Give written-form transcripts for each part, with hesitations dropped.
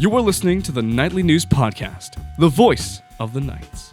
You are listening to the Nightly News Podcast, the voice of the Knights.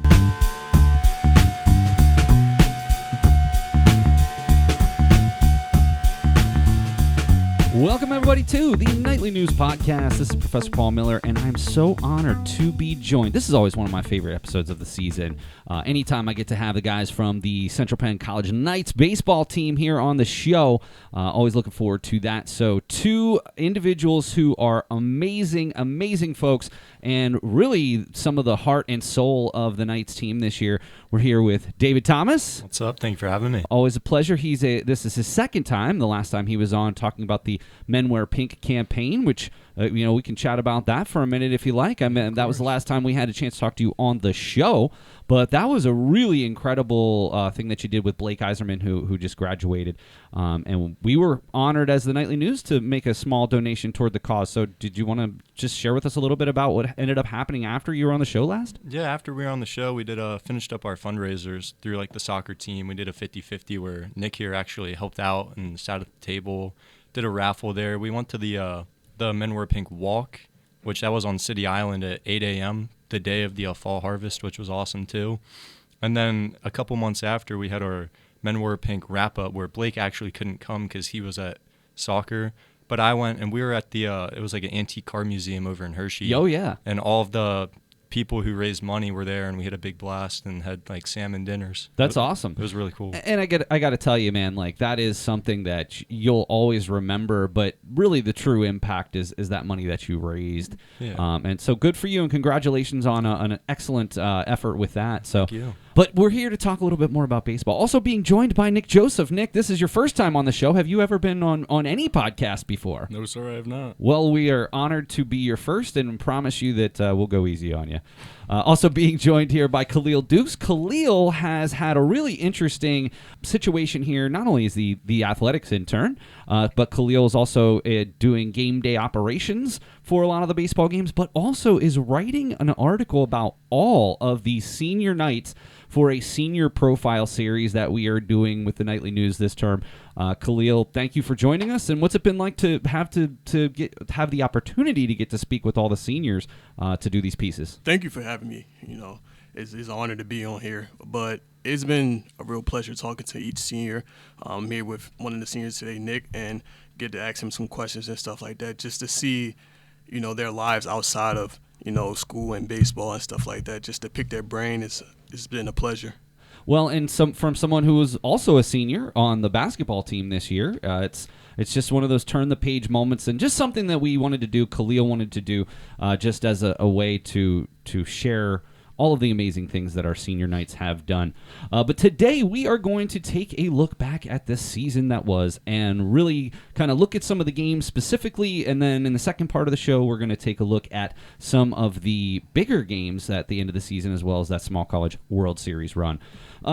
Welcome, everybody, to the Nightly News Podcast. This is Professor Paul Miller, and I'm so honored to be joined. This is always one of my favorite episodes of the season. Anytime I get to have the guys from the Central Penn College Knights baseball team here on the show, always looking forward to that. So, two individuals who are amazing, amazing folks, and really some of the heart and soul of the Knights team this year. We're here with David Thomas. What's up? Thank you for having me. Always a pleasure. This is his second time. The last time he was on talking about the Men Wear Pink campaign, which we can chat about that for a minute if you like. I mean, that was the last time we had a chance to talk to you on the show, but that was a really incredible thing that you did with Blake Eiserman, who just graduated, and we were honored as the Nightly News to make a small donation toward the cause. So did you want to just share with us a little bit about what ended up happening after you were on the show last? Yeah, after we were on the show, we did finished up our fundraisers through like the soccer team. We did a 50-50 where Nick here actually helped out and sat at the table, did a raffle there. We went to the Men Wear Pink walk, which that was on City Island at 8 a.m. the day of the fall harvest, which was awesome too. And then a couple months after, we had our Men Wear Pink wrap-up where Blake actually couldn't come because he was at soccer. But I went, and we were at the, it was like an antique car museum over in Hershey. Oh, yeah. And all of the people who raised money were there, and we had a big blast and had like salmon dinners. That's awesome. It was really cool. And I got to tell you, man, like that is something that you'll always remember, but really the true impact is that money that you raised. Yeah. And so good for you, and congratulations on an excellent effort with that. So Thank you. But we're here to talk a little bit more about baseball. Also being joined by Nick Joseph. Nick, this is your first time on the show. Have you ever been on any podcast before? No, sir, I have not. Well, we are honored to be your first and promise you that we'll go easy on you. Also being joined here by Khalil Dukes. Khalil has had a really interesting situation here. Not only is the athletics intern, but Khalil is also doing game day operations for a lot of the baseball games, but also is writing an article about all of the senior Knights for a senior profile series that we are doing with the Nightly News this term. Khalil, thank you for joining us. And what's it been like to have have the opportunity to get to speak with all the seniors to do these pieces? Thank you for having me. It's an honor to be on here. But it's been a real pleasure talking to each senior. I'm here with one of the seniors today, Nick, and get to ask him some questions and stuff like that, just to see, their lives outside of, school and baseball and stuff like that. Just to pick their brain, it's been a pleasure. Well, and from someone who was also a senior on the basketball team this year, it's just one of those turn the page moments, and just something that we wanted to do. Khalil wanted to do, just as a way to share all of the amazing things that our senior Knights have done. But today we are going to take a look back at this season that was, and really kind of look at some of the games specifically, and then in the second part of the show we're going to take a look at some of the bigger games at the end of the season, as well as that Small College World Series run.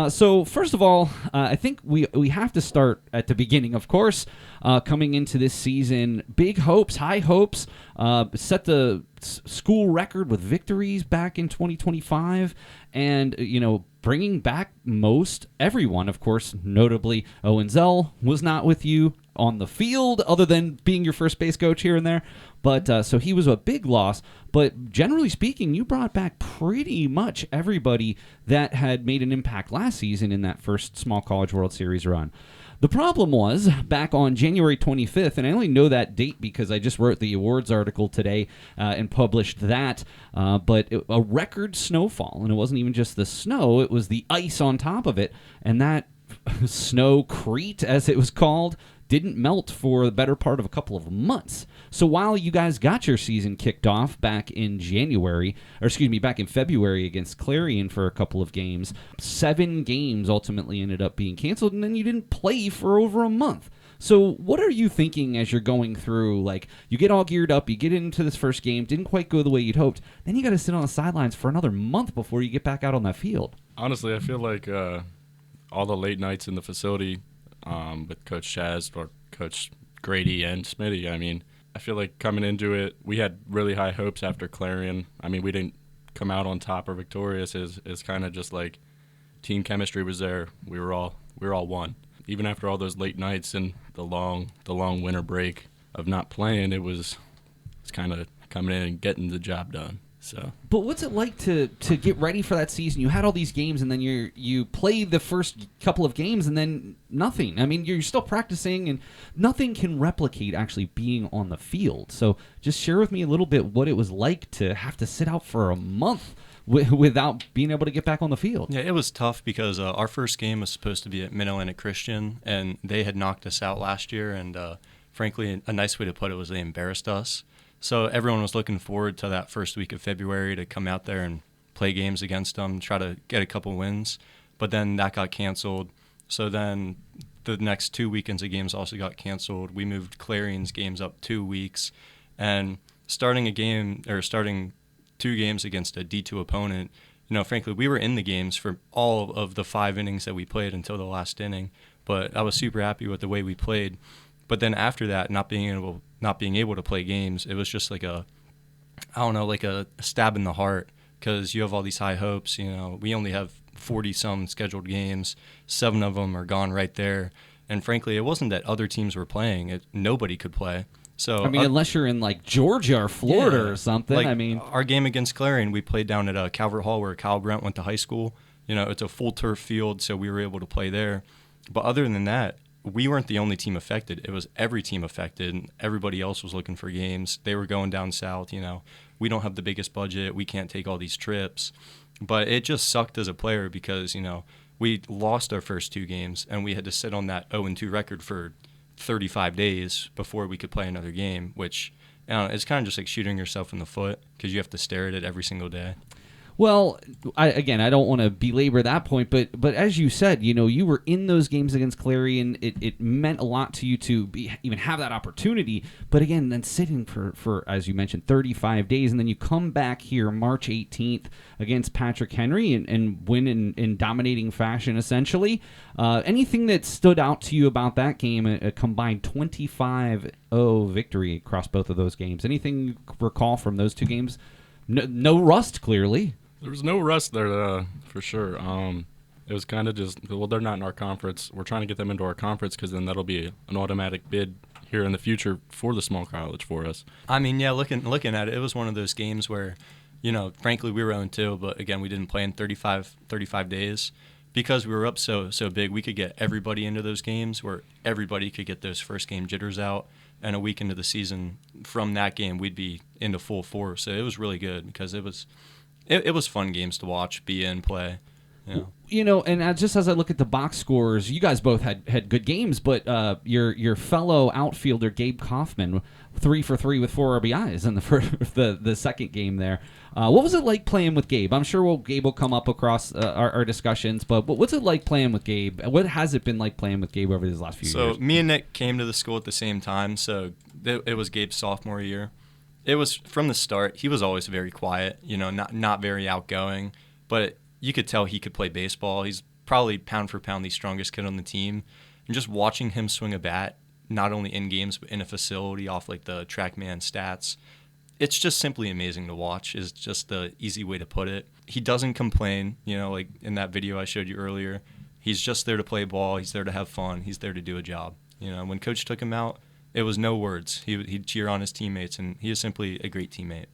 So first of all, I think we have to start at the beginning, of course. Coming into this season, big hopes, high hopes, set the school record with victories back in 2025, and bringing back most everyone. Of course, notably Owen Zell was not with you on the field, other than being your first base coach here and there. But so he was a big loss. But generally speaking, you brought back pretty much everybody that had made an impact last season in that first Small College World Series run. The problem was, back on January 25th, and I only know that date because I just wrote the awards article today and published that, but a record snowfall, and it wasn't even just the snow, it was the ice on top of it, and that snowcrete, as it was called, didn't melt for the better part of a couple of months. So while you guys got your season kicked off back in back in February against Clarion for a couple of games, 7 games ultimately ended up being canceled, and then you didn't play for over a month. So what are you thinking as you're going through? Like, you get all geared up, you get into this first game, didn't quite go the way you'd hoped, then you got to sit on the sidelines for another month before you get back out on that field. Honestly, I feel like all the late nights in the facility with Coach Chaz or Coach Grady and Smitty, I mean, I feel like coming into it, we had really high hopes after Clarion. I mean, we didn't come out on top or victorious. Is kind of just like team chemistry was there. We were all one. Even after all those late nights and the long winter break of not playing, it's kind of coming in and getting the job done. So, but what's it like to get ready for that season? You had all these games, and then you play the first couple of games, and then nothing. I mean, you're still practicing, and nothing can replicate actually being on the field. So, just share with me a little bit what it was like to have to sit out for a month without being able to get back on the field. Yeah, it was tough because our first game was supposed to be at Mid-Atlantic Christian, and they had knocked us out last year. And frankly, a nice way to put it was they embarrassed us. So everyone was looking forward to that first week of February to come out there and play games against them, try to get a couple wins. But then that got canceled. So then the next 2 weekends of games also got canceled. We moved Clarion's games up 2 weeks. And starting 2 games against a D2 opponent, frankly, we were in the games for all of the 5 innings that we played until the last inning. But I was super happy with the way we played. But then after that, not being able to play games, it was just like a stab in the heart, because you have all these high hopes. We only have 40-some scheduled games. 7 of them are gone right there. And frankly, it wasn't that other teams were playing. Nobody could play. So I mean, unless you're in like Georgia or Florida or something. Like, I mean, our game against Clarion, we played down at Calvert Hall where Kyle Brent went to high school. It's a full turf field, so we were able to play there. But other than that, we weren't the only team affected. It was every team affected, and everybody else was looking for games. They were going down south. We don't have the biggest budget. We can't take all these trips. But it just sucked as a player because, we lost our first 2 games, and we had to sit on that 0-2 record for 35 days before we could play another game, which it's kind of just like shooting yourself in the foot because you have to stare at it every single day. Well, I don't want to belabor that point, but as you said, you were in those games against Clarion. It meant a lot to you to even have that opportunity. But again, then sitting for, as you mentioned, 35 days, and then you come back here March 18th against Patrick Henry and win in dominating fashion, essentially. Anything that stood out to you about that game, a combined 25-0 victory across both of those games? Anything you recall from those 2 games? No rust, clearly. There was no rust there, for sure. It was kind of just, they're not in our conference. We're trying to get them into our conference because then that'll be an automatic bid here in the future for the small college for us. I mean, yeah, looking at it, it was one of those games where, frankly, we were 0-2, but again, we didn't play in 35 days. Because we were up so big, we could get everybody into those games where everybody could get those first game jitters out. And a week into the season, from that game, we'd be into full force. So it was really good because it was fun games to watch, be in, play. And just as I look at the box scores, you guys both had good games, but your fellow outfielder Gabe Kaufman, 3 for 3 with 4 RBIs in the second game there. What was it like playing with Gabe? I'm sure Gabe will come up across our discussions, but what's it like playing with Gabe? What has it been like playing with Gabe over these last few years? So me and Nick came to the school at the same time, so it was Gabe's sophomore year. It was from the start. He was always very quiet, not very outgoing, but you could tell he could play baseball. He's probably pound for pound the strongest kid on the team. And just watching him swing a bat, not only in games but in a facility off like the TrackMan stats, it's just simply amazing to watch is just the easy way to put it. He doesn't complain, like in that video I showed you earlier. He's just there to play ball. He's there to have fun. He's there to do a job. When Coach took him out, it was no words. He'd cheer on his teammates, and he is simply a great teammate.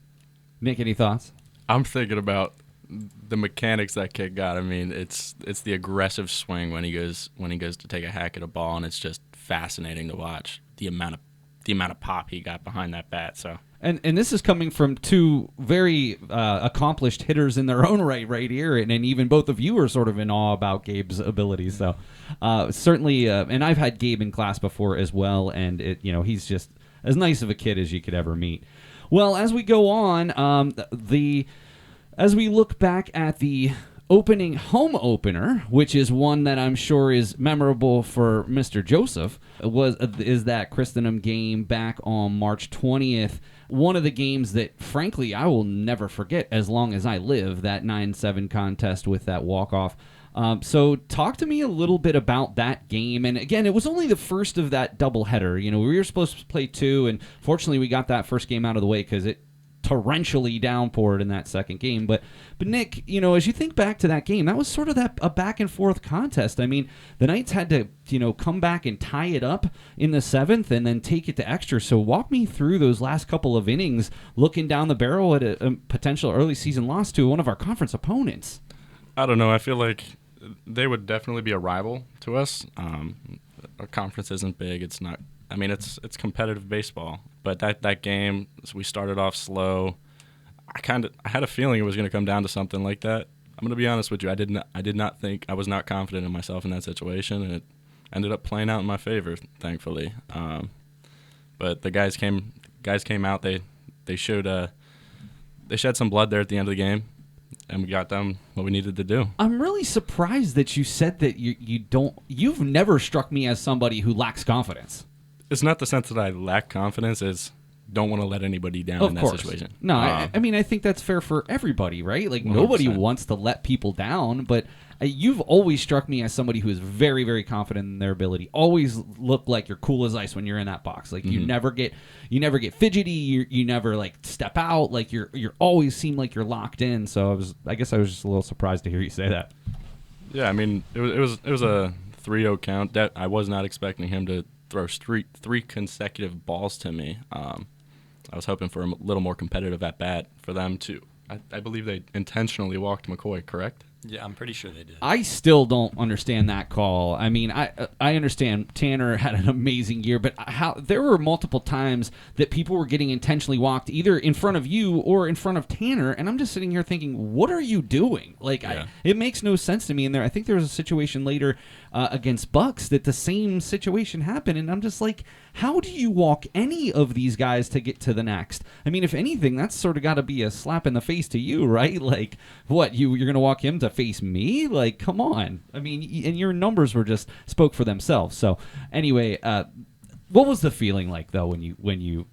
Nick, any thoughts? I'm thinking about the mechanics that kid got. I mean, it's the aggressive swing when he goes to take a hack at a ball, and it's just fascinating to watch the amount of pop he got behind that bat. So. And this is coming from 2 very accomplished hitters in their own right here, and even both of you are sort of in awe about Gabe's abilities. So certainly, and I've had Gabe in class before as well, and he's just as nice of a kid as you could ever meet. Well, as we go on, as we look back at the opening home opener, which is one that I'm sure is memorable for Mr. Joseph, is that Christenham game back on March 20th. One of the games that, frankly, I will never forget as long as I live, that 9-7 contest with that walk-off. So talk to me a little bit about that game. And again, it was only the first of that doubleheader. We were supposed to play 2, and fortunately we got that first game out of the way because it torrentially downpoured in that second game. But Nick, as you think back to that game, that was sort of a back and forth contest. I mean, the Knights had to come back and tie it up in the seventh and then take it to extra. So walk me through those last couple of innings, looking down the barrel at a potential early season loss to one of our conference opponents. I don't know. I feel like they would definitely be a rival to us. Our conference isn't big. It's not. I mean, it's competitive baseball. But that game, we started off slow. I had a feeling it was going to come down to something like that. I'm going to be honest with you. I did not think, I was not confident in myself in that situation, and it ended up playing out in my favor, thankfully. But the guys came out. They shed some blood there at the end of the game, and we got done what we needed to do. I'm really surprised that you said that you've never struck me as somebody who lacks confidence. It's not the sense that I lack confidence. It's don't want to let anybody down in that situation. No, I mean, I think that's fair for everybody, right? Like, 100%. Nobody wants to let people down, but you've always struck me as somebody who is very, very confident in their ability. Always look like you're cool as ice when you're in that box. Like, you never get fidgety. You never like step out. Like, you're always seem like you're locked in. So I guess I was just a little surprised to hear you say that. Yeah, I mean, it was a 3-0 count. That I was not expecting him to throw three consecutive balls to me. I was hoping for a little more competitive at bat for them too. I believe they intentionally walked McCoy, correct? Yeah, I'm pretty sure they did. I still don't understand that call. I mean, I understand Tanner had an amazing year, but there were multiple times that people were getting intentionally walked either in front of you or in front of Tanner, and I'm just sitting here thinking, what are you doing? Like, yeah. It makes no sense to me in there. I think there was a situation later against Bucks that the same situation happened, and I'm just like, how do you walk any of these guys to get to the next? I mean, if anything, that's sort of got to be a slap in the face to you, right? Like, what, you're going to walk him to face me? Like, come on. I mean, and your numbers were just spoke for themselves. So anyway, what was the feeling like though when you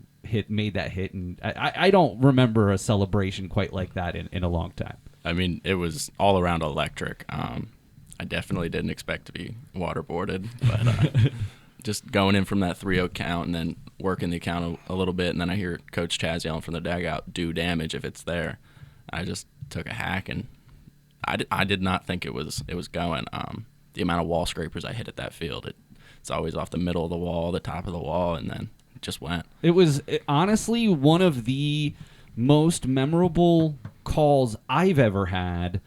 made that hit? And I don't remember a celebration quite like that in a long time. I mean, it was all around electric. I definitely didn't expect to be waterboarded, but just going in from that 3-0 count and then working the count a little bit, and then I hear Coach Chaz yelling from the dugout, "Do damage if it's there." I just took a hack, and I did not think it was going. The amount of wall scrapers I hit at that field, it's always off the middle of the wall, the top of the wall, and then it just went. It was honestly one of the most memorable calls I've ever had,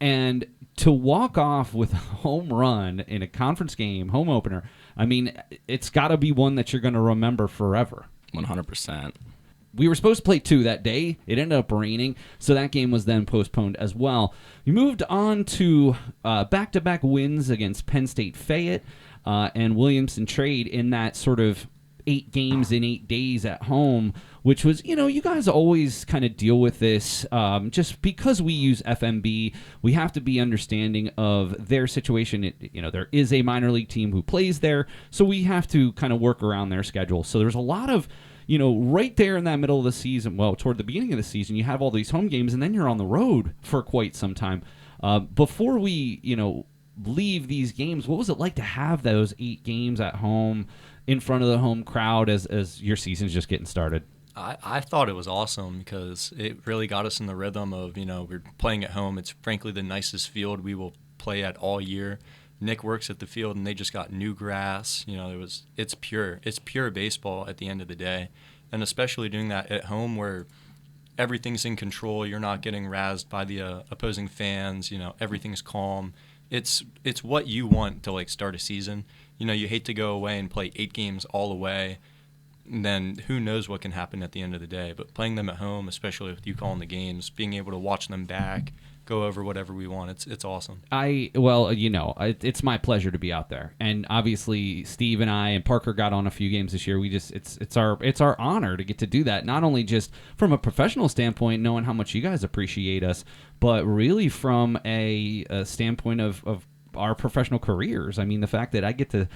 and to walk off with a home run in a conference game, home opener, I mean, it's got to be one that you're going to remember forever. 100%. We were supposed to play 2 that day. It ended up raining, so that game was then postponed as well. We moved on to back-to-back wins against Penn State Fayette and Williamson Trade in that sort of 8 games in 8 days at home, which was, you guys always kind of deal with this. Just because we use FMB, we have to be understanding of their situation. There is a minor league team who plays there, so we have to kind of work around their schedule. So there's a lot of, right there in that middle of the season, well, toward the beginning of the season, you have all these home games, and then you're on the road for quite some time. Before we, leave these games, what was it like to have those 8 games at home in front of the home crowd as your season's just getting started? I thought it was awesome because it really got us in the rhythm of, we're playing at home. It's frankly the nicest field we will play at all year. Nick works at the field, and they just got new grass. It's pure baseball at the end of the day, and especially doing that at home where everything's in control. You're not getting razzed by the opposing fans. Everything's calm. It's what you want to start a season. You hate to go away and play 8 games all away. Then who knows what can happen at the end of the day. But playing them at home, especially with you calling the games, being able to watch them back, go over whatever we want, it's awesome. It's my pleasure to be out there. And obviously Steve and I and Parker got on a few games this year. It's our honor to get to do that, not only just from a professional standpoint, knowing how much you guys appreciate us, but really from a standpoint of our professional careers. I mean, the fact that I get to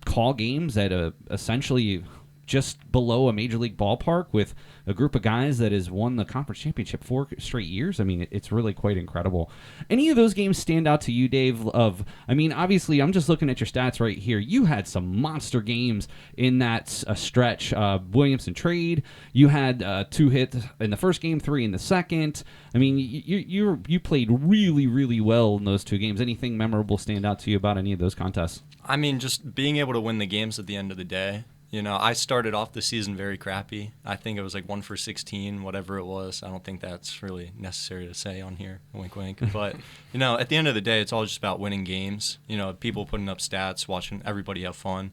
call games at essentially just below a major league ballpark with a group of guys that has won the conference championship 4 straight years. I mean, it's really quite incredible. Any of those games stand out to you, Dave? Obviously, I'm just looking at your stats right here. You had some monster games in that stretch. Williamson trade. You had 2 hits in the first game, 3 in the second. I mean, you played really, really well in those 2 games. Anything memorable stand out to you about any of those contests? I mean, just being able to win the games at the end of the day. You know, I started off the season very crappy. I think it was like 1 for 16, whatever it was. I don't think that's really necessary to say on here, wink, wink. But, you know, at the end of the day, it's all just about winning games. You know, people putting up stats, watching everybody have fun.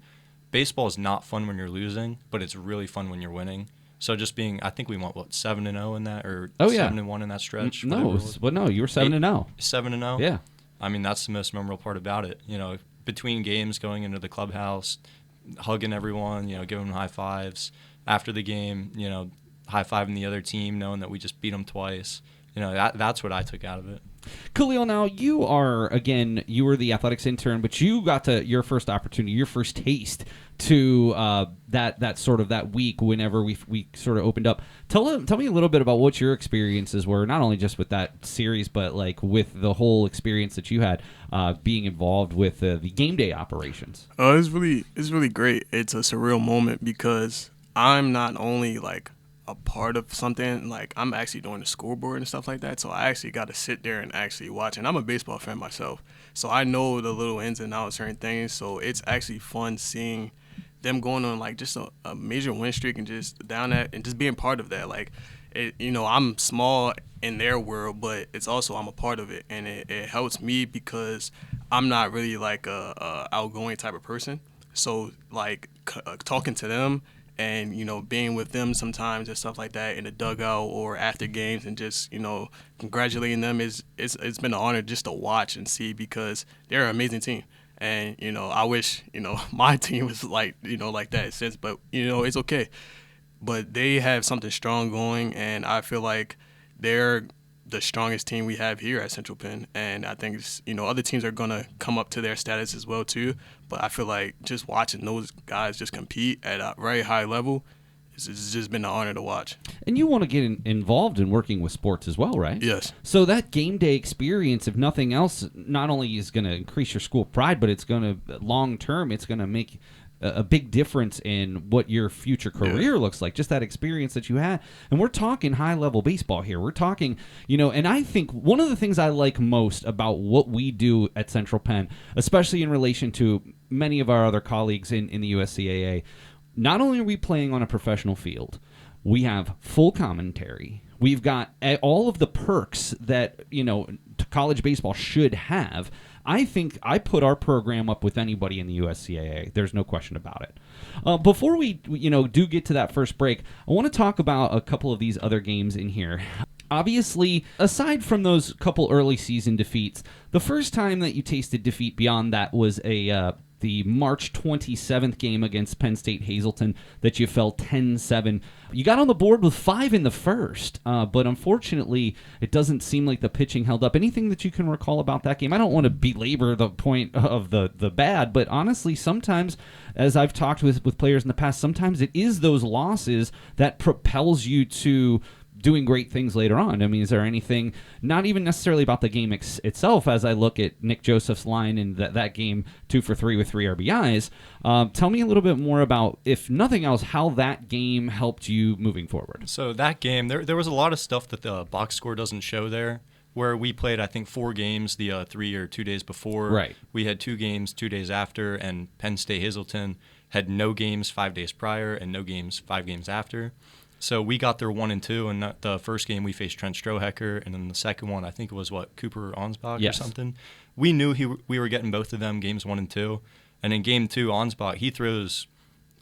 Baseball is not fun when you're losing, but it's really fun when you're winning. So just I think we went, 7-0 in that, or 7-1 in that stretch? No, you were 7-0. 7-0? Yeah. I mean, that's the most memorable part about it. You know, between games, going into the clubhouse, hugging everyone, you know, giving them high fives. After the game, you know, high-fiving the other team, knowing that we just beat them twice. You know, that's what I took out of it. Khalil, now you were the athletics intern, but you got to your first opportunity, your first taste to that week whenever we sort of opened up. Tell me a little bit about what your experiences were, not only just with that series, but like with the whole experience that you had being involved with the game day operations. It's really great. It's a surreal moment because I'm not only like a part of something, like I'm actually doing the scoreboard and stuff like that, so I actually got to sit there and actually watch. And I'm a baseball fan myself, so I know the little ins and outs, certain things, so it's actually fun seeing them going on like just a major win streak and just down that and just being part of that. Like, I'm small in their world, but it's also I'm a part of it, and it helps me because I'm not really like a outgoing type of person. So like talking to them and, you know, being with them sometimes and stuff like that in the dugout or after games and just, you know, congratulating them it's been an honor just to watch and see because they're an amazing team. And, you know, I wish, you know, my team was like, you know, like that since, but, you know, it's okay. But they have something strong going, and I feel like they're the strongest team we have here at Central Penn. And I think, you know, other teams are going to come up to their status as well, too. But I feel like just watching those guys just compete at a very high level, it's just been an honor to watch. And you want to get involved in working with sports as well, right? Yes. So that game day experience, if nothing else, not only is going to increase your school pride, but it's going to, long term, it's going to make a big difference in what your future career looks like, just that experience that you had. And we're talking high-level baseball here. We're talking, you know, and I think one of the things I like most about what we do at Central Penn, especially in relation to many of our other colleagues in the USCAA, not only are we playing on a professional field, we have full commentary. We've got all of the perks that, you know, college baseball should have. I think I put our program up with anybody in the USCAA. There's no question about it. Before we do get to that first break, I want to talk about a couple of these other games in here. Obviously, aside from those couple early season defeats, the first time that you tasted defeat beyond that was the March 27th game against Penn State Hazleton that you fell 10-7. You got on the board with 5 in the first, but unfortunately, it doesn't seem like the pitching held up. Anything that you can recall about that game? I don't want to belabor the point of the bad, but honestly, sometimes, as I've talked with players in the past, sometimes it is those losses that propels you to doing great things later on. I mean, is there anything, not even necessarily about the game itself, as I look at Nick Joseph's line in that game, 2 for 3 with 3 RBIs, tell me a little bit more about, if nothing else, how that game helped you moving forward. So that game, there was a lot of stuff that the box score doesn't show there, where we played, I think, 4 games the 3 or 2 days before. Right. We had 2 games 2 days after, and Penn State Hazleton had no games 5 days prior and no games 5 games after. So we got there 1-2, and the first game we faced Trent Strohecker, and then the second one, I think it was Cooper Ansbach or something. We knew we were getting both of them games 1 and 2, and in game 2, Ansbach, he throws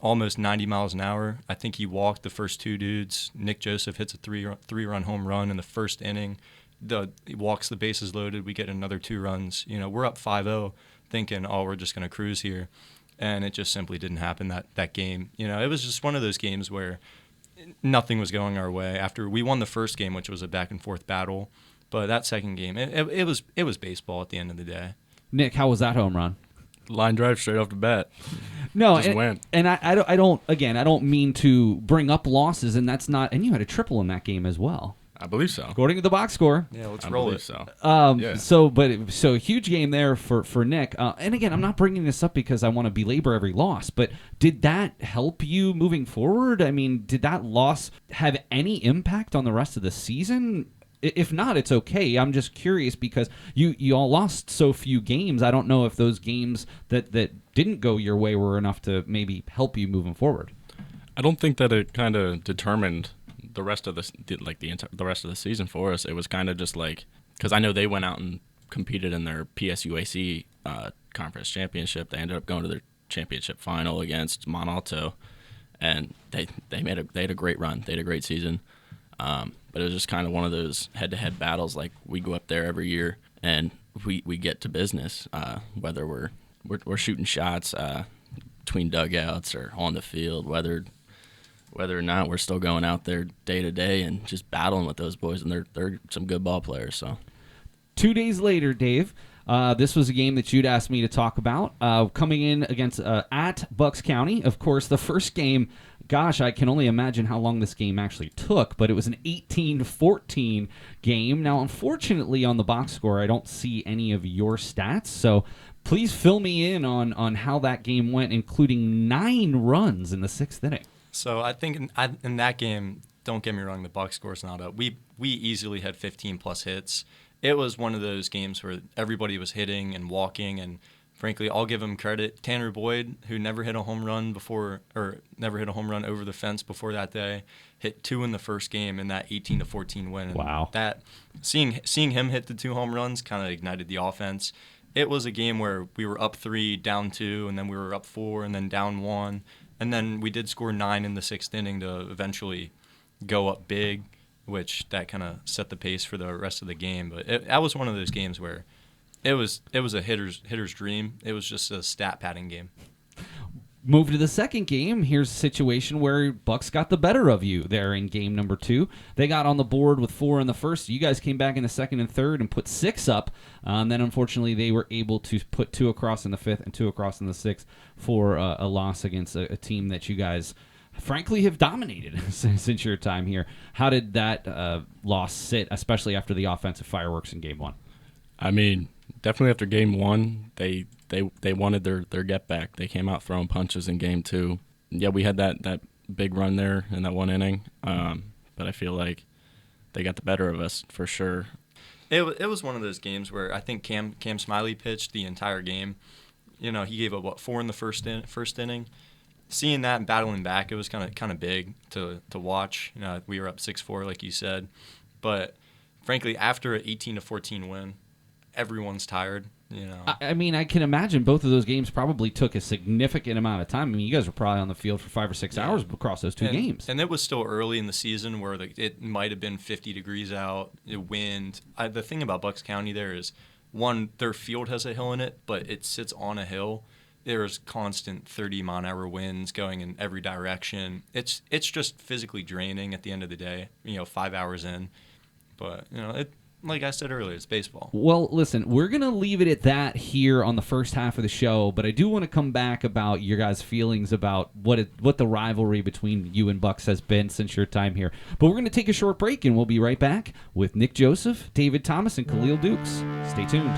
almost 90 miles an hour. I think he walked the first 2 dudes. Nick Joseph hits a 3-run home run in the first inning. He walks the bases loaded. We get another 2 runs. You know, we're up 5-0, thinking, we're just going to cruise here, and it just simply didn't happen that game. You know, it was just one of those games where nothing was going our way. After we won the first game, which was a back and forth battle, but that second game, it was baseball at the end of the day. Nick, how was that home run? Line drive straight off the bat. No, Just and, went. and I don't mean to bring up losses, and that's not. And you had a triple in that game as well, I believe so. according to the box score. Yeah, let's I roll believe it. so. Yeah. So huge game there for Nick. And again, I'm not bringing this up because I want to belabor every loss, but did that help you moving forward? I mean, did that loss have any impact on the rest of the season? If not, it's okay. I'm just curious because you all lost so few games. I don't know if those games that didn't go your way were enough to maybe help you moving forward. I don't think that it kind of determined the rest of the rest of the season for us. It was kind of just like, because I know they went out and competed in their PSUAC conference championship. They ended up going to their championship final against Mont Alto, and they had a great run. They had a great season. But it was just kind of one of those head-to-head battles. Like, we go up there every year and we get to business, whether we're shooting shots between dugouts or on the field, whether or not we're still going out there day to day and just battling with those boys, and they're some good ball players. So 2 days later, Dave, this was a game that you'd asked me to talk about, coming in against at Bucks County. Of course, the first game, gosh, I can only imagine how long this game actually took, but it was an 18-14 game. Now, unfortunately, on the box score, I don't see any of your stats, so please fill me in on how that game went, including 9 runs in the 6th inning. So I think in that game, don't get me wrong, the box score's not up. We easily had 15-plus hits. It was one of those games where everybody was hitting and walking, and frankly, I'll give him credit. Tanner Boyd, who never hit a home run over the fence before that day, hit 2 in the first game in that 18-14 win. And wow! That seeing him hit the 2 home runs kind of ignited the offense. It was a game where we were up 3, down 2, and then we were up 4, and then down 1, and then we did score 9 in the 6th inning to eventually go up big, which that kind of set the pace for the rest of the game. But that was one of those games where it was a hitter's dream. It was just a stat padding game. Move to the second game. Here's a situation where Bucks got the better of you there in game number 2. They got on the board with 4 in the first. You guys came back in the second and third and put 6 up. And then, unfortunately, they were able to put 2 across in the 5th and 2 across in the 6th for a loss against a team that you guys, frankly, have dominated since your time here. How did that loss sit, especially after the offensive fireworks in game 1? I mean, definitely after game 1, they wanted their get back. They came out throwing punches in game 2. Yeah, we had that big run there in that 1 inning, but I feel like they got the better of us for sure. It was one of those games where I think Cam Smiley pitched the entire game. You know, he gave up 4 in the first inning. Seeing that and battling back, it was kind of big to watch. You know, we were up 6-4, like you said, but frankly, after an 18-14 win, everyone's tired. You know, I mean, I can imagine both of those games probably took a significant amount of time. I mean, you guys were probably on the field for 5 or 6 hours across those 2 games. And it was still early in the season where it might have been 50 degrees out, wind. The thing about Bucks County there is, one, their field has a hill in it, but it sits on a hill. There's constant 30-mile-an-hour winds going in every direction. It's just physically draining at the end of the day, 5 hours in. But, like I said earlier, it's baseball. Well, listen, we're going to leave it at that here on the first half of the show, but I do want to come back about your guys' feelings about what the rivalry between you and Bucks has been since your time here. But we're going to take a short break, and we'll be right back with Nick Joseph, David Thomas, and Khalil Dukes. Stay tuned.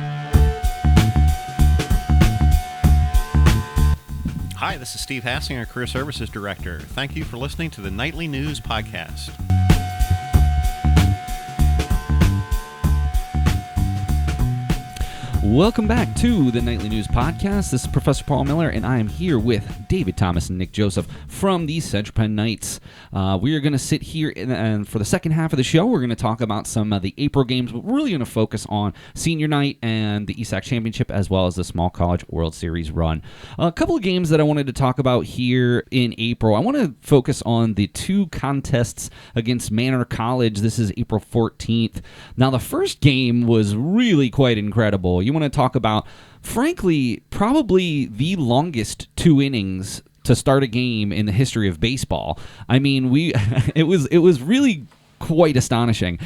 Hi, this is Steve Hassinger, Career Services Director. Thank you for listening to the Nightly News Podcast. Welcome back to the Nightly News Podcast. This is Professor Paul Miller, and I am here with David Thomas and Nick Joseph from the Central Penn Knights. We are going to sit here, and for the second half of the show, we're going to talk about some of the April games, but we're really going to focus on Senior Night and the ESAC Championship, as well as the Small College World Series run. A couple of games that I wanted to talk about here in April. I want to focus on the 2 contests against Manor College. This is April 14th. Now, the first game was really quite incredible. You want to talk about, frankly, probably the longest 2 innings to start a game in the history of baseball. I mean, it was really quite astonishing.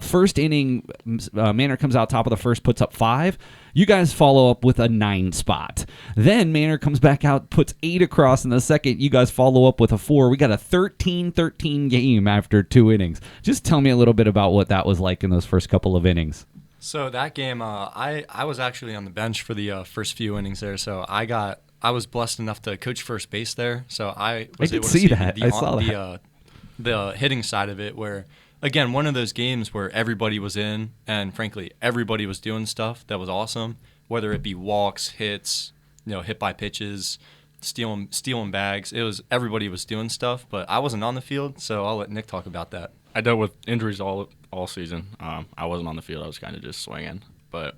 First inning, Manor comes out top of the first, puts up 5. You guys follow up with a 9 spot. Then Manor comes back out, puts 8 across in the second. You guys follow up with a 4. We got a 13-13 game after 2 innings. Just tell me a little bit about what that was like in those first couple of innings. So that game, I was actually on the bench for the first few innings there. So I was blessed enough to coach first base there. So I was able to see that. I saw that. The hitting side of it, where again, one of those games where everybody was in, and frankly, everybody was doing stuff that was awesome, whether it be walks, hits, hit by pitches, stealing bags. Everybody was doing stuff, but I wasn't on the field, so I'll let Nick talk about that. I dealt with injuries all season. I wasn't on the field. I was kind of just swinging. But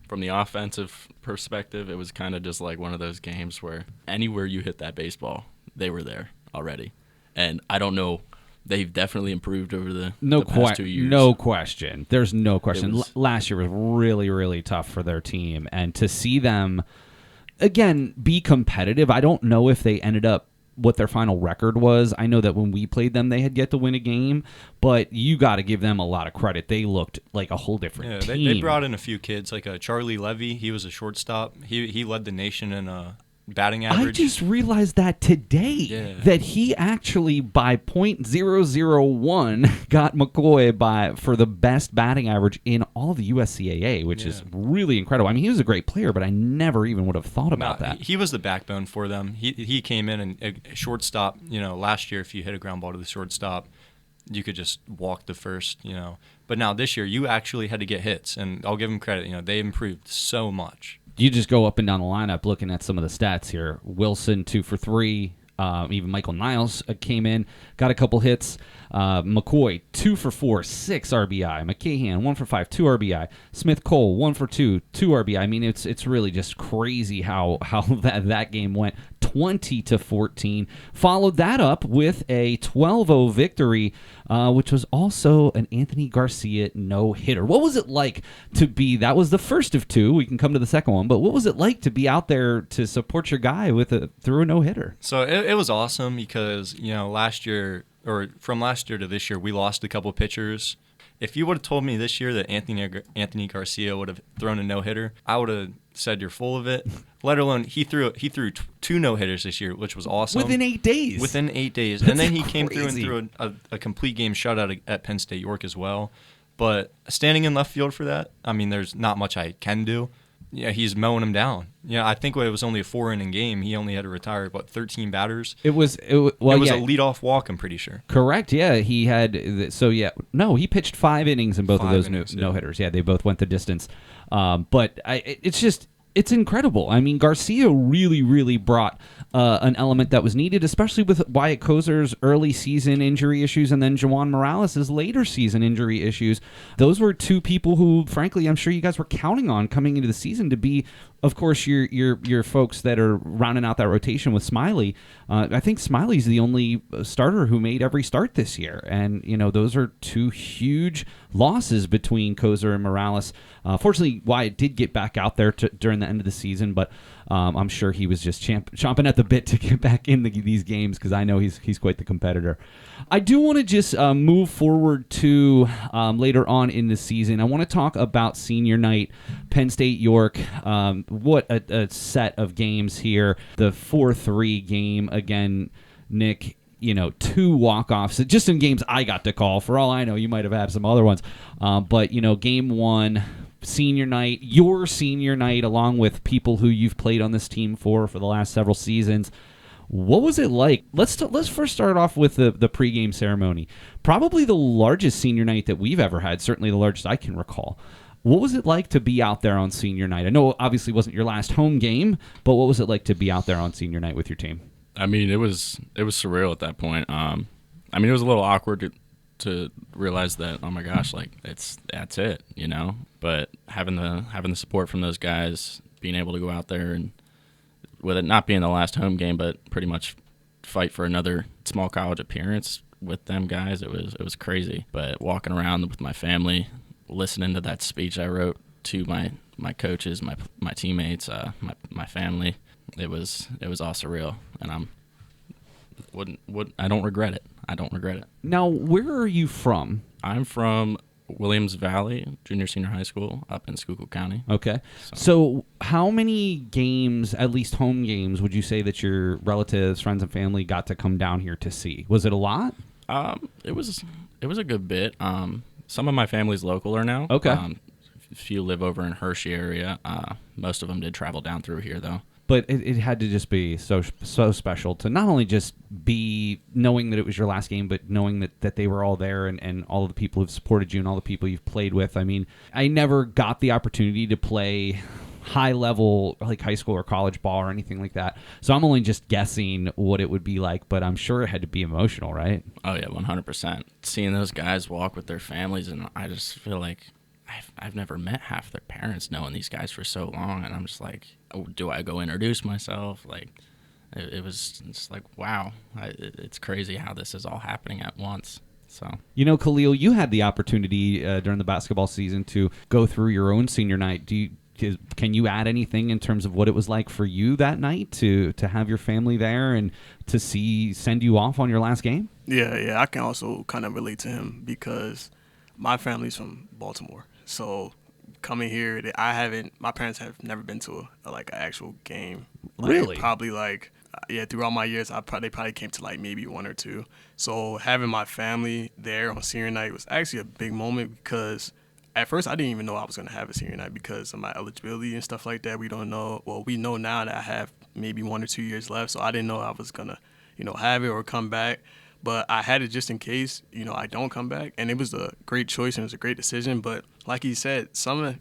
from the offensive perspective, it was kind of just like one of those games where anywhere you hit that baseball, they were there already. And I don't know. They've definitely improved over the past 2 years. No question. There's no question. Last year was really, really tough for their team. And to see them, again, be competitive, I don't know if they ended up what their final record was. I know that when we played them, they had yet to win a game, but you got to give them a lot of credit. They looked like a whole different team. They brought in a few kids, like Charlie Levy. He was a shortstop. He led the nation in batting average. I just realized that today, that he actually by .001 got McCoy for the best batting average in all the USCAA, which is really incredible. I mean, he was a great player, but I never even would have thought about that. He was the backbone for them. He came in and shortstop. Last year, if you hit a ground ball to the shortstop, you could just walk the first. But now this year, you actually had to get hits, and I'll give them credit. They improved so much. You just go up and down the lineup looking at some of the stats here. Wilson, 2 for 3. Even Michael Niles came in, got a couple hits. McCoy, 2 for 4, 6 RBI. McCahan, 1 for 5, 2 RBI. Smith Cole, 1 for 2, 2 RBI. I mean, it's really just crazy how that game went. 20-14. Followed that up with a 12-0 victory, which was also an Anthony Garcia no-hitter. What was it like to be? That was the first of 2. We can come to the second one, but what was it like to be out there to support your guy through a no-hitter? So it was awesome because last year, or from last year to this year, we lost a couple pitchers. If you would have told me this year that Anthony Garcia would have thrown a no-hitter, I would have said you're full of it. Let alone he threw 2 no-hitters this year, which was awesome. Within 8 days. Within 8 days. And then he came through and threw a complete game shutout at Penn State York as well. But standing in left field for that, I mean, there's not much I can do. Yeah, he's mowing him down. I think it was only a 4-inning game. He only had to retire 13 batters. It was a leadoff walk, I'm pretty sure. Correct. Yeah, he had. So yeah, no, he pitched 5 innings in both of those no hitters. Yeah, they both went the distance. But it's incredible. I mean, Garcia really, really brought an element that was needed, especially with Wyatt Kozer's early season injury issues and then Juwan Morales' later season injury issues. Those were 2 people who, frankly, I'm sure you guys were counting on coming into the season to be, of course, your folks that are rounding out that rotation with Smiley. I think Smiley's the only starter who made every start this year. And, those are 2 huge losses between Kozer and Morales. Fortunately, Wyatt did get back out there during the end of the season, but I'm sure he was just chomping at the bit to get back in these games because I know he's quite the competitor. I do want to just move forward to later on in the season. I want to talk about senior night, Penn State York. What a set of games here. The 4-3 game again, Nick. 2 walk-offs, just in games I got to call. For all I know, you might have had some other ones. But game 1, senior night, your senior night, along with people who you've played on this team for the last several seasons. What was it like? Let's first start off with the pregame ceremony. Probably the largest senior night that we've ever had, certainly the largest I can recall. What was it like to be out there on senior night? I know it obviously wasn't your last home game, but what was it like to be out there on senior night with your team? I mean, it was surreal at that point. It was a little awkward to realize that, oh my gosh, that's it, But having the support from those guys, being able to go out there and with it not being the last home game, but pretty much fight for another small college appearance with them guys, it was crazy. But walking around with my family, listening to that speech I wrote to my coaches, my teammates, my family. It was all surreal, and I don't regret it. I don't regret it. Now, where are you from? I'm from Williams Valley Junior Senior High School up in Schuylkill County. Okay. So how many games, at least home games, would you say that your relatives, friends, and family got to come down here to see? Was it a lot? It was a good bit. Some of my family's local are now. Okay. A few live over in Hershey area. Most of them did travel down through here, though. But it had to just be so special to not only just be knowing that it was your last game, but knowing that they were all there and all of the people who've supported you and all the people you've played with. I mean, I never got the opportunity to play high level, like high school or college ball or anything like that. So I'm only just guessing what it would be like, but I'm sure it had to be emotional, right? Oh, yeah, 100%. Seeing those guys walk with their families, and I just feel like I've never met half their parents knowing these guys for so long, and I'm just like, oh, do I go introduce myself? Like, it was just like, wow, it's crazy how this is all happening at once. So, you know, Khalil, you had the opportunity during the basketball season to go through your own senior night. Can you add anything in terms of what it was like for you that night to have your family there and to send you off on your last game? Yeah, I can also kind of relate to him because my family's from Baltimore. So coming here, my parents have never been to an actual game. Really? Probably throughout my years, they probably came to maybe one or two. So having my family there on senior night was actually a big moment because at first I didn't even know I was going to have a senior night because of my eligibility and stuff like that. We don't know. Well, we know now that I have maybe 1 or 2 years left, so I didn't know I was going to, have it or come back. But I had it just in case, I don't come back. And it was a great choice and it was a great decision. But like he said,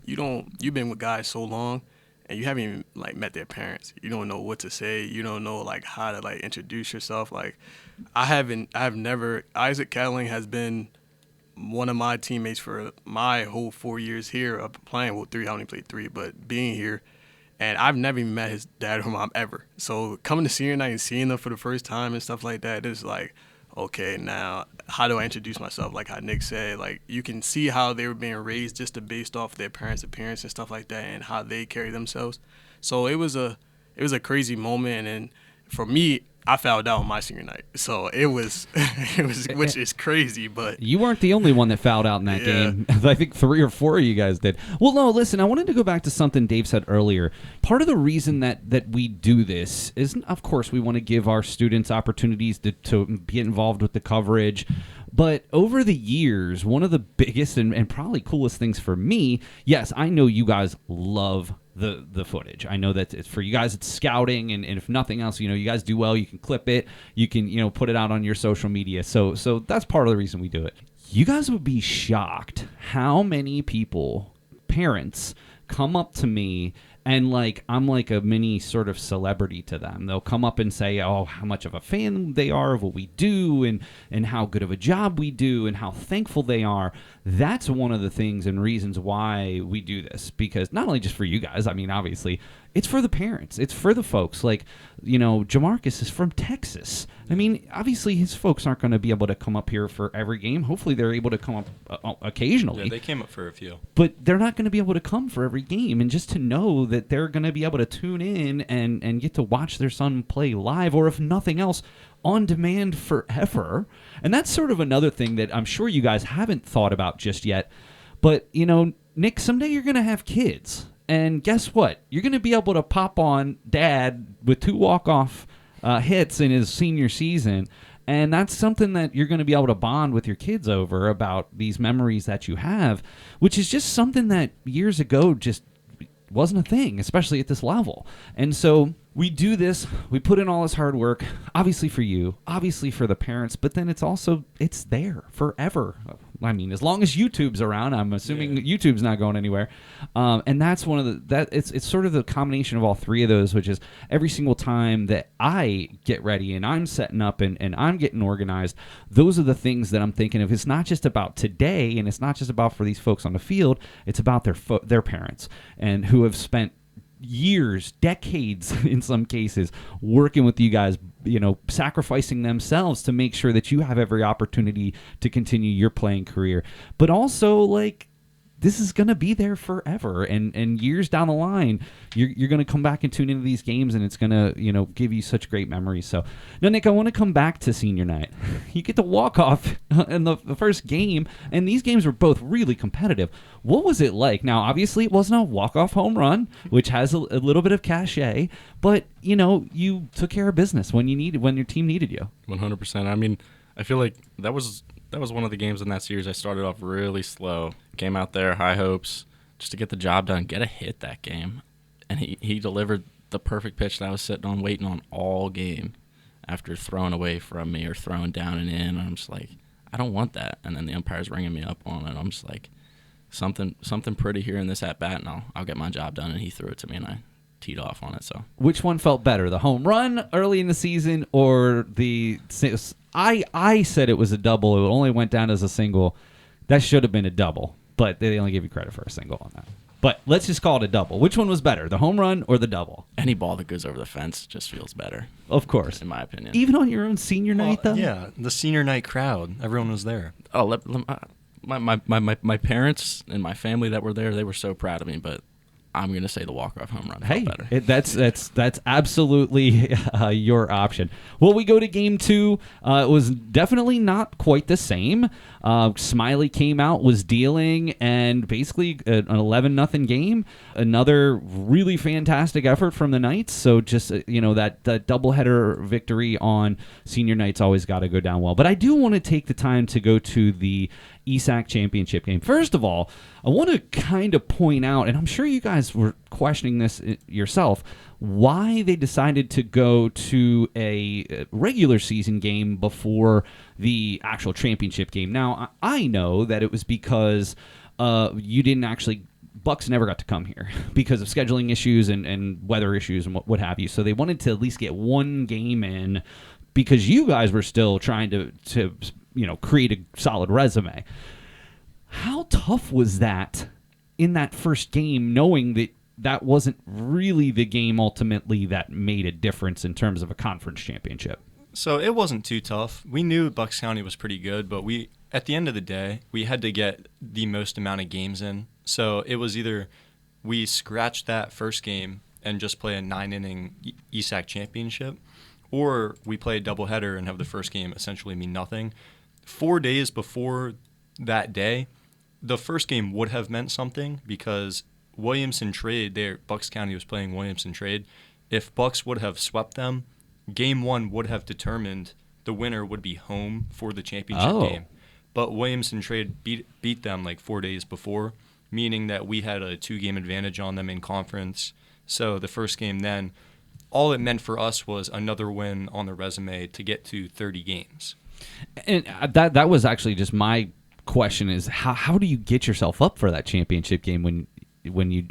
you've been with guys so long and you haven't even met their parents. You don't know what to say. You don't know how to introduce yourself. Isaac Cattling has been one of my teammates for my whole 4 years here of playing. Well, 3, I only played 3, but being here. And I've never even met his dad or mom ever. So coming to senior night and seeing them for the first time and stuff like that, it's like, okay, now how do I introduce myself? Like how Nick said, you can see how they were being raised just based off their parents' appearance and stuff like that and how they carry themselves. So it was a crazy moment, and for me, I fouled out on my senior night. So it was which is crazy, but you weren't the only one that fouled out in that game. I think 3 or 4 of you guys did. Well, no, listen, I wanted to go back to something Dave said earlier. Part of the reason that we do this is, of course, we want to give our students opportunities to get involved with the coverage. But over the years, one of the biggest and probably coolest things for me, yes, I know you guys love the footage. I know that it's for you guys, it's scouting, and if nothing else, you guys do well, you can clip it, you can, put it out on your social media. So that's part of the reason we do it. You guys would be shocked how many parents come up to me and I'm like a mini sort of celebrity to them. They'll come up and say, oh, how much of a fan they are of what we do and how good of a job we do and how thankful they are. That's one of the things and reasons why we do this, because not only just for you guys, I mean, obviously, it's for the parents. It's for the folks. Jamarcus is from Texas. I mean, obviously, his folks aren't going to be able to come up here for every game. Hopefully, they're able to come up occasionally. Yeah, they came up for a few. But they're not going to be able to come for every game. And just to know that they're going to be able to tune in and get to watch their son play live, or if nothing else, on demand forever. And that's sort of another thing that I'm sure you guys haven't thought about just yet. But, Nick, someday you're going to have kids. And guess what? You're going to be able to pop on Dad with 2 walk-off hits in his senior season. And that's something that you're going to be able to bond with your kids over, about these memories that you have, which is just something that years ago just wasn't a thing, especially at this level. And so we do this, we put in all this hard work, obviously for you, obviously for the parents, but then it's there forever. I mean, as long as YouTube's around, I'm assuming YouTube's not going anywhere. And that's one of it's sort of the combination of all 3 of those, which is every single time that I get ready and I'm setting up and I'm getting organized, those are the things that I'm thinking of. It's not just about today, and it's not just about for these folks on the field, it's about their parents, and who have spent years, decades in some cases, working with you guys, sacrificing themselves to make sure that you have every opportunity to continue your playing career. But also, this is going to be there forever, and years down the line, you're going to come back and tune into these games, and it's going to give you such great memories. So now, Nick, I want to come back to senior night. You get to walk off in the first game, and these games were both really competitive. What was it like? Now, obviously, it wasn't a walk-off home run, which has a little bit of cachet, but you took care of business when your team needed you. 100%. I mean, I feel like that was one of the games in that series. I started off really slow, came out there, high hopes, just to get the job done, get a hit that game. And he delivered the perfect pitch that I was sitting on, waiting on all game after throwing away from me or throwing down and in. And I'm just like, I don't want that. And then the umpire's ringing me up on it. I'm just like, something pretty here in this at-bat, and I'll get my job done. And he threw it to me, and I teed off on it. So which one felt better, the home run early in the season or the I said it was a double. It only went down as a single. That should have been a double, but they only give you credit for a single on that. But let's just call it a double. Which one was better, the home run or the double? Any ball that goes over the fence just feels better. Of course. In my opinion. Even on your own senior night, though? Yeah, the senior night crowd. Everyone was there. Oh, my parents and my family that were there, they were so proud of me, but I'm going to say the walk-off home run felt better. That's absolutely your option. Well, we go to game 2. It was definitely not quite the same. Smiley came out, was dealing, and basically an 11-0 game. Another really fantastic effort from the Knights. So just, that doubleheader victory on senior night's always got to go down well. But I do want to take the time to go to the ESAC Championship game. First of all, I want to kind of point out, and I'm sure you guys were questioning this yourself, why they decided to go to a regular season game before the actual championship game. Now, I know that it was because you didn't actually... Bucks never got to come here because of scheduling issues and weather issues and what have you. So they wanted to at least get one game in because you guys were still trying to create a solid resume. How tough was that in that first game, knowing that wasn't really the game ultimately that made a difference in terms of a conference championship? So it wasn't too tough. We knew Bucks County was pretty good, but at the end of the day, we had to get the most amount of games in. So it was either we scratched that first game and just play a 9-inning ESAC championship, or we play a doubleheader and have the first game essentially mean nothing. 4 days before that day, the first game would have meant something because Williamson Trade, Bucks County was playing Williamson Trade. If Bucks would have swept them, game 1 would have determined the winner would be home for the championship game. But Williamson Trade beat them like 4 days before, meaning that we had a 2-game advantage on them in conference. So the first game then, all it meant for us was another win on the resume to get to 30 games. And that was actually just my question is how do you get yourself up for that championship game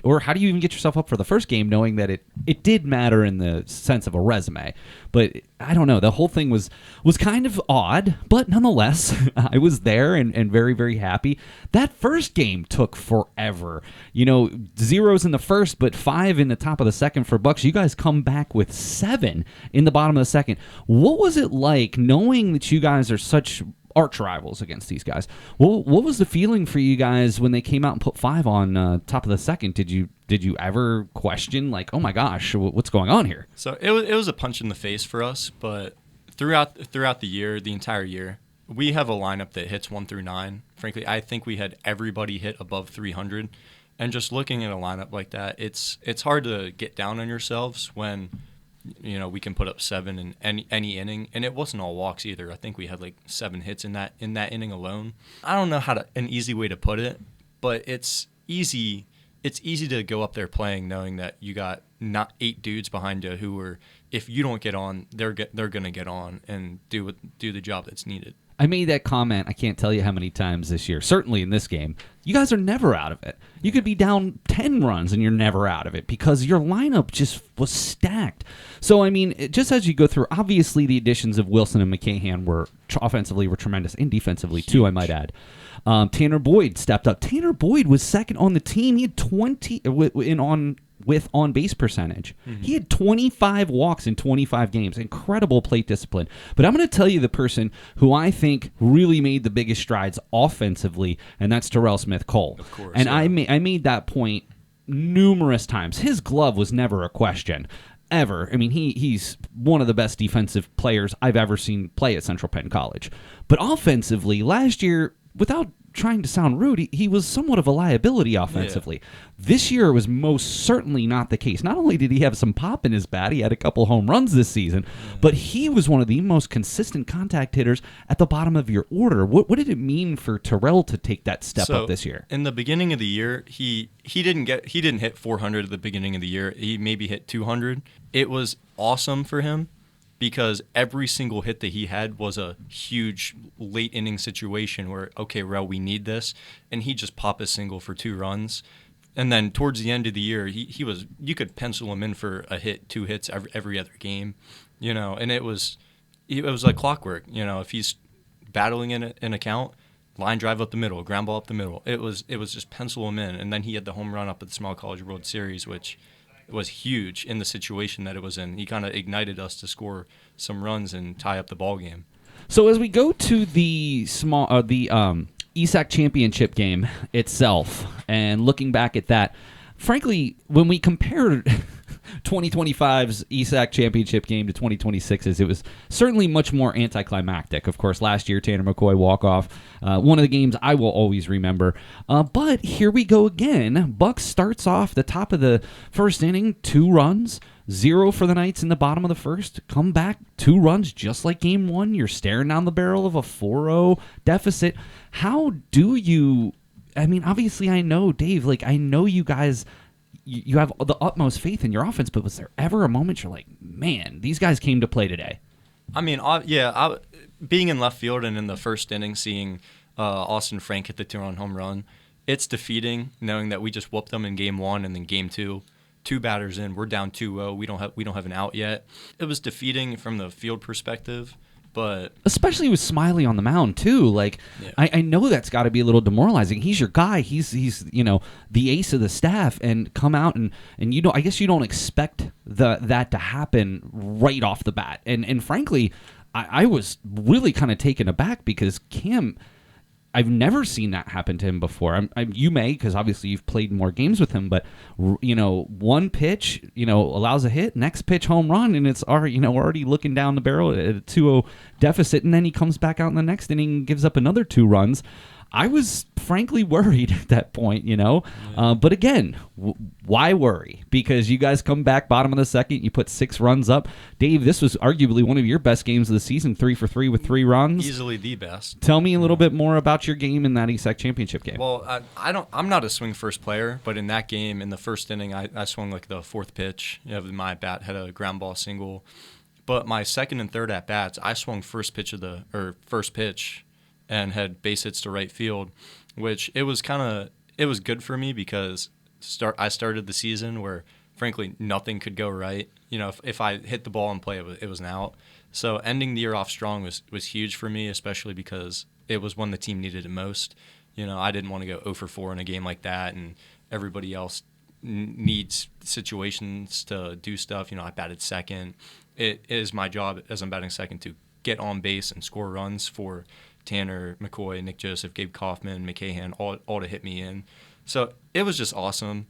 or how do you even get yourself up for the first game knowing that it did matter in the sense of a resume? But I don't know, the whole thing was kind of odd, but nonetheless, I was there and very, very happy. That first game took forever. 0s in the first, but 5 in the top of the second for Bucks. You guys come back with 7 in the bottom of the second. What was it like knowing that you guys are such arch rivals against these guys? What was the feeling for you guys when they came out and put 5 on top of the second? Did you ever question like, oh my gosh, what's going on here? So it was a punch in the face for us, but throughout the year, the entire year, we have a lineup that hits 1 through 9. Frankly, I think we had everybody hit above 300, and just looking at a lineup like that, it's hard to get down on yourselves when we can put up 7 in any inning, and it wasn't all walks either. I think we had like 7 hits in that inning alone. I don't know an easy way to put it, but it's easy. It's easy to go up there playing knowing that you got not 8 dudes behind you who are, if you don't get on, they're gonna get on and do the job that's needed. I made that comment, I can't tell you how many times this year, certainly in this game. You guys are never out of it. You could be down 10 runs and you're never out of it because your lineup just was stacked. So, I mean, just as you go through, obviously the additions of Wilson and McCahan were offensively were tremendous and defensively too, I might add. Tanner Boyd stepped up. Tanner Boyd was second on the team. He had 20 on with on-base percentage. He had 25 walks in 25 games. Incredible plate discipline. But I'm going to tell you the person who I think really made the biggest strides offensively, and that's Terrell Smith-Cole. Of course, and yeah. I made that point numerous times. His glove was never a question. Ever. I mean, he's one of the best defensive players I've ever seen play at Central Penn College. But offensively, last year, without trying to sound rude, he was somewhat of a liability offensively. Yeah. This year was most certainly not the case. Not only did he have some pop in his bat, he had a couple home runs this season, but he was one of the most consistent contact hitters at the bottom of your order. What did it mean for Terrell to take that step up this year? In the beginning of the year, he didn't hit 400 at the beginning of the year. He maybe hit 200. It was awesome for him, because every single hit that he had was a huge late inning situation where, okay, Rel, we need this. And he just popped a single for 2 runs. And then towards the end of the year, you could pencil him in for a hit, 2 hits every other game, and it was like clockwork. If he's battling in an account, line drive up the middle, ground ball up the middle. It was just pencil him in. And then he had the home run up at the Small College World Series, which was huge in the situation that it was in. He kind of ignited us to score some runs and tie up the ball game. So as we go to the ESAC Championship game itself, and looking back at that, frankly, when we compared 2025's ESAC Championship game to 2026's, it was certainly much more anticlimactic. Of course, last year, Tanner McCoy walk-off, one of the games I will always remember. But here we go again. Bucks starts off the top of the first inning, 2 runs, 0 for the Knights in the bottom of the first. Come back, 2 runs, just like game 1. You're staring down the barrel of a 4-0 deficit. How do you... I mean, obviously, I know, Dave, I know you guys... You have the utmost faith in your offense, but was there ever a moment you're like, man, these guys came to play today? I mean, being in left field and in the first inning, seeing Austin Frank hit the 2-run home run, it's defeating knowing that we just whooped them in game 1 and then game 2. 2 batters in, we're down 2-0. We don't have an out yet. It was defeating from the field perspective. But especially with Smiley on the mound too, I know that's got to be a little demoralizing. He's your guy. He's the ace of the staff, and come out and I guess you don't expect that to happen right off the bat. And frankly, I was really kind of taken aback because Cam, I've never seen that happen to him before. You may, because obviously you've played more games with him, but one pitch, allows a hit, next pitch home run, and it's already looking down the barrel at a 2-0 deficit, and then he comes back out in the next inning and gives up another 2 runs. I was frankly worried at that point, but again, why worry? Because you guys come back bottom of the second, you put 6 runs up. Dave, this was arguably one of your best games of the season, 3 for 3 with 3 runs. Easily the best. Tell me a little bit more about your game in that ESAC Championship game. Well, I'm not a swing first player, but in that game, in the first inning, I swung the 4th pitch. My bat had a ground ball single, but my second and third at bats, I swung first pitch and had base hits to right field, which it was good for me because I started the season where, frankly, nothing could go right. If I hit the ball in play, it was an out. So ending the year off strong was huge for me, especially because it was when the team needed it most. I didn't want to go 0 for 4 in a game like that, and everybody else needs situations to do stuff. I batted second. It is my job as I'm batting second to get on base and score runs for Tanner, McCoy, Nick Joseph, Gabe Kaufman, McCahan, all to hit me in. So it was just awesome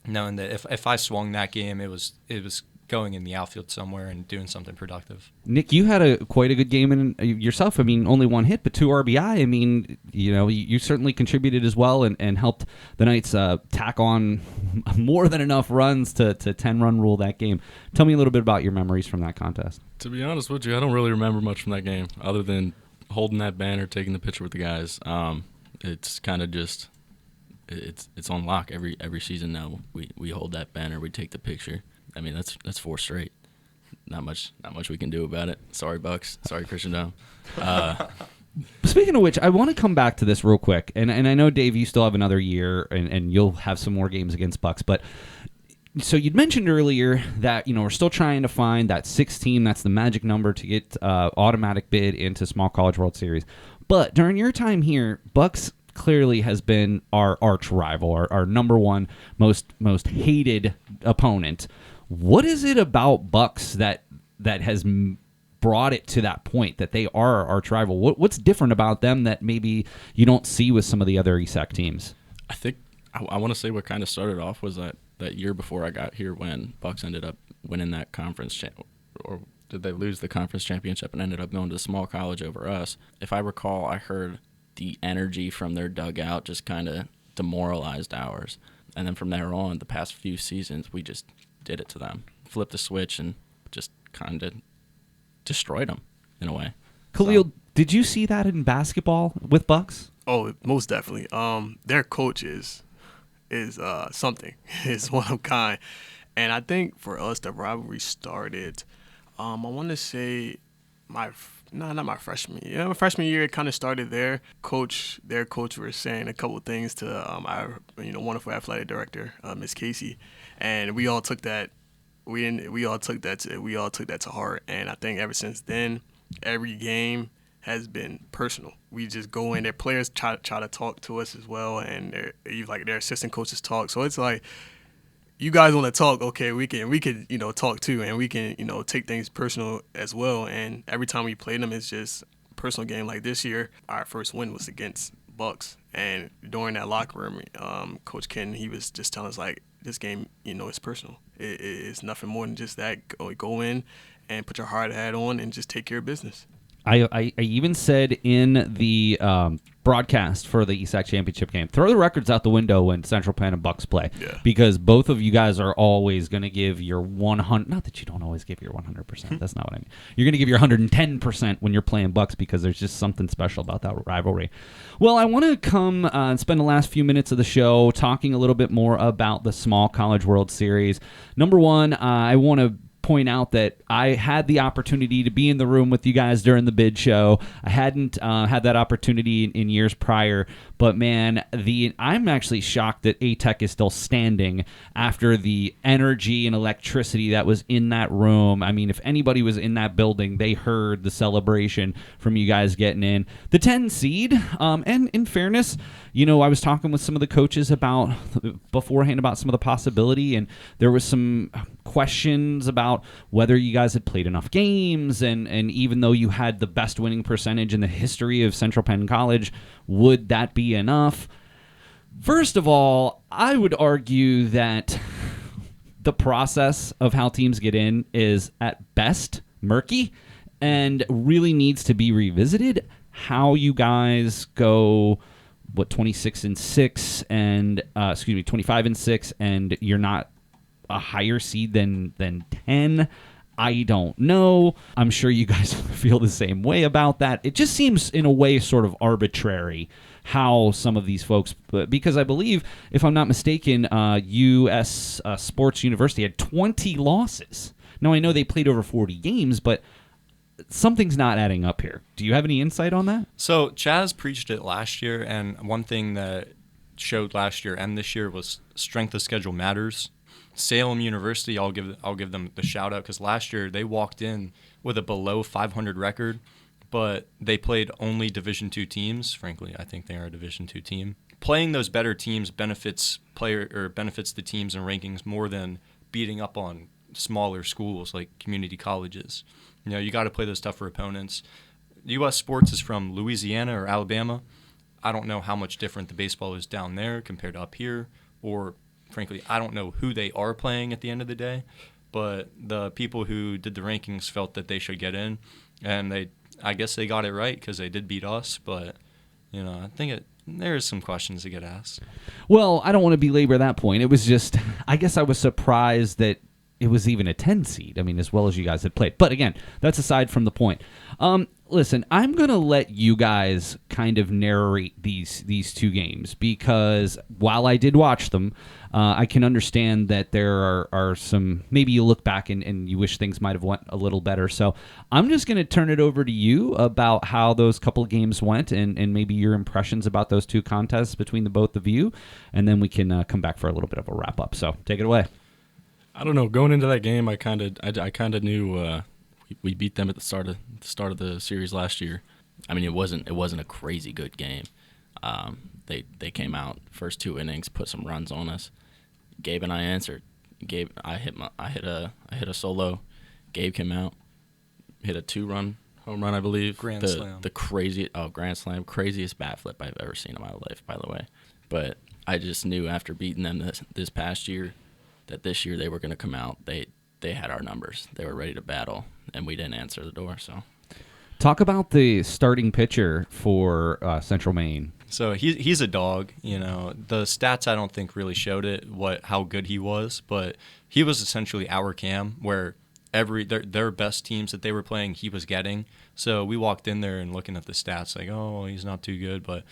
knowing that if I swung that game, it was going in the outfield somewhere and doing something productive. Nick, you had quite a good game in yourself. I mean, only 1 hit, but 2 RBI. I mean, you certainly contributed as well and helped the Knights tack on more than enough runs to 10-run rule that game. Tell me a little bit about your memories from that contest. To be honest with you, I don't really remember much from that game other than holding that banner, taking the picture with the guys. It's kind of just it's on lock every season now. We hold that banner, we take the picture. I mean, that's 4 straight. Not much we can do about it. Sorry, Bucks. Sorry, Christian Dome. Speaking of which, I want to come back to this real quick, and I know, Dave, you still have another year, and you'll have some more games against Bucks, but so you'd mentioned earlier that we're still trying to find that 6 team. That's the magic number to get automatic bid into Small College World Series. But during your time here, Bucks clearly has been our arch rival, our number one most hated opponent. What is it about Bucks that has brought it to that point that they are our arch rival? What's different about them that maybe you don't see with some of the other ESAC teams? I think I want to say what kind of started off was that year before I got here when Bucks ended up winning that conference or did they lose the conference championship and ended up going to a small college over us? If I recall, I heard the energy from their dugout just kind of demoralized ours. And then from there on, the past few seasons, we just did it to them. Flipped the switch and just kind of destroyed them in a way. Khalil, did you see that in basketball with Bucks? Oh, most definitely. Their coach is something. Is one of a kind. And I think for us, the rivalry started, I want to say not my freshman year. My freshman year, it kind of started there. Their coach was saying a couple of things to our wonderful athletic director, Miss Casey, and we all took that. We all took that to heart. And I think ever since then, every game has been personal. We just go in. Their players try to talk to us as well, and their assistant coaches talk. So it's like, you guys want to talk, okay, we can talk too, and we can take things personal as well. And every time we play them, it's just a personal game. Like this year, our first win was against Bucks, and during that locker room, Coach Ken, he was just telling us like, this game, it's personal. It's nothing more than just that. Go in and put your hard hat on and just take care of business. I even said in the broadcast for the ESAC Championship game, throw the records out the window when Central Penn and Bucks play, because both of you guys are always going to give your 100. Not that you don't always give your 100%. That's not what I mean. You're going to give your 110% when you're playing Bucks, because there's just something special about that rivalry. Well, I want to come and spend the last few minutes of the show talking a little bit more about the Small College World Series. Number one, I want to point out that I had the opportunity to be in the room with you guys during the bid show. I hadn't had that opportunity in years prior, but man, I'm actually shocked that ATech is still standing after the energy and electricity that was in that room. I mean, if anybody was in that building, they heard the celebration from you guys getting in. The 10 seed, and in fairness, I was talking with some of the coaches beforehand about some of the possibility, and there was some questions about whether you guys had played enough games, and even though you had the best winning percentage in the history of Central Penn College, would that be enough? First of all, I would argue that the process of how teams get in is at best murky and really needs to be revisited. How you guys go 26-6 and 25-6, and you're not a higher seed than 10. I don't know. I'm sure you guys feel the same way about that. It just seems in a way sort of arbitrary how some of these folks, because I believe, if I'm not mistaken, US Sports University had 20 losses. Now, I know they played over 40 games, but something's not adding up here. Do you have any insight on that? So Chaz preached it last year, and one thing that showed last year and this year was strength of schedule matters. Salem University, I'll give them the shout out, because last year they walked in with a below 500 record, but they played only Division II teams. Frankly, I think they are a Division II team. Playing those better teams benefits the teams and rankings more than beating up on smaller schools like community colleges. You got to play those tougher opponents. U.S. Sports is from Louisiana or Alabama. I don't know how much different the baseball is down there compared to up here, or frankly, I don't know who they are playing at the end of the day, but the people who did the rankings felt that they should get in, and I guess they got it right because they did beat us, but I think there's some questions to get asked. Well, I don't want to belabor that point. It was just, I guess I was surprised that it was even a 10 seed, as well as you guys had played. But again, that's aside from the point. Listen, I'm going to let you guys kind of narrate these two games, because while I did watch them, I can understand that there are some, maybe you look back and you wish things might have went a little better. So I'm just going to turn it over to you about how those couple of games went, and maybe your impressions about those two contests between the both of you, and then we can come back for a little bit of a wrap-up. So take it away. I don't know. Going into that game, I kind of knew we beat them at the start of the series last year. It wasn't a crazy good game. They came out first 2 innings, put some runs on us. Gabe and I answered. I hit a solo. Gabe came out, hit a 2-run home run, I believe. Grand slam. Grand slam, craziest bat flip I've ever seen in my life, by the way. But I just knew after beating them this past year that this year they were going to come out. They had our numbers. They were ready to battle, and we didn't answer the door. So, talk about the starting pitcher for Central Maine. So he's a dog. The stats I don't think really showed it how good he was, but he was essentially our Cam, where their best teams that they were playing he was getting. So we walked in there and looking at the stats like, oh, he's not too good, but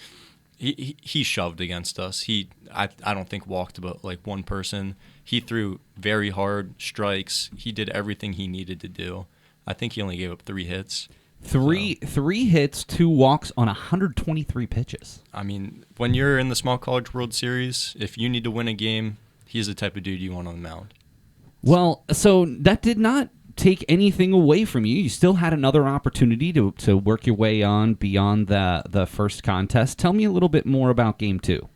he shoved against us. I don't think walked but like one person. He threw very hard strikes. He did everything he needed to do. I think he only gave up 3 hits. Three hits, 2 walks on 123 pitches. I mean, when you're in the Small College World Series, if you need to win a game, he's the type of dude you want on the mound. Well, so that did not take anything away from you. You still had another opportunity to work your way on beyond the first contest. Tell me a little bit more about Game 2.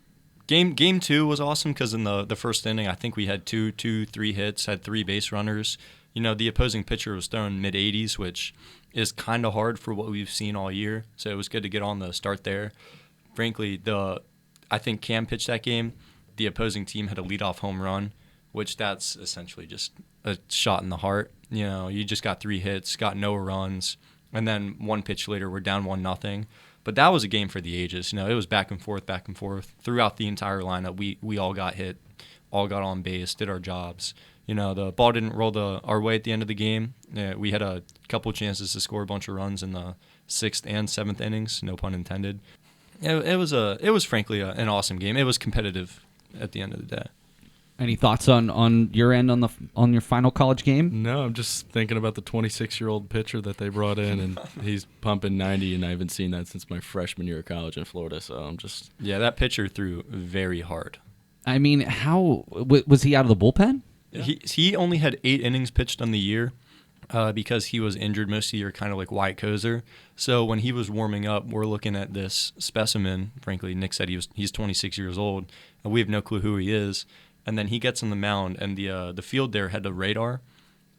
Game 2 was awesome because in the first inning, I think we had 3 hits, had 3 base runners. The opposing pitcher was throwing mid-80s, which is kind of hard for what we've seen all year. So it was good to get on the start there. Frankly, I think Cam pitched that game. The opposing team had a leadoff home run, which that's essentially just a shot in the heart. You just got 3 hits, got no runs, and then 1 pitch later we're down 1-0. But that was a game for the ages. It was back and forth throughout the entire lineup. We all got hit, all got on base, did our jobs. The ball didn't roll our way at the end of the game. We had a couple chances to score a bunch of runs in the 6th and 7th innings, no pun intended. It was frankly an awesome game. It was competitive at the end of the day. Any thoughts on your end on your final college game? No, I'm just thinking about the 26-year-old pitcher that they brought in, and he's pumping 90, and I haven't seen that since my freshman year of college in Florida. So I'm just that pitcher threw very hard. I mean, how was he out of the bullpen? Yeah. He only had 8 innings pitched on the year because he was injured most of the year, kind of like Wyatt Kozer. So when he was warming up, we're looking at this specimen. Frankly, Nick said he's 26 years old, and we have no clue who he is. And then he gets on the mound, and the field there had the radar,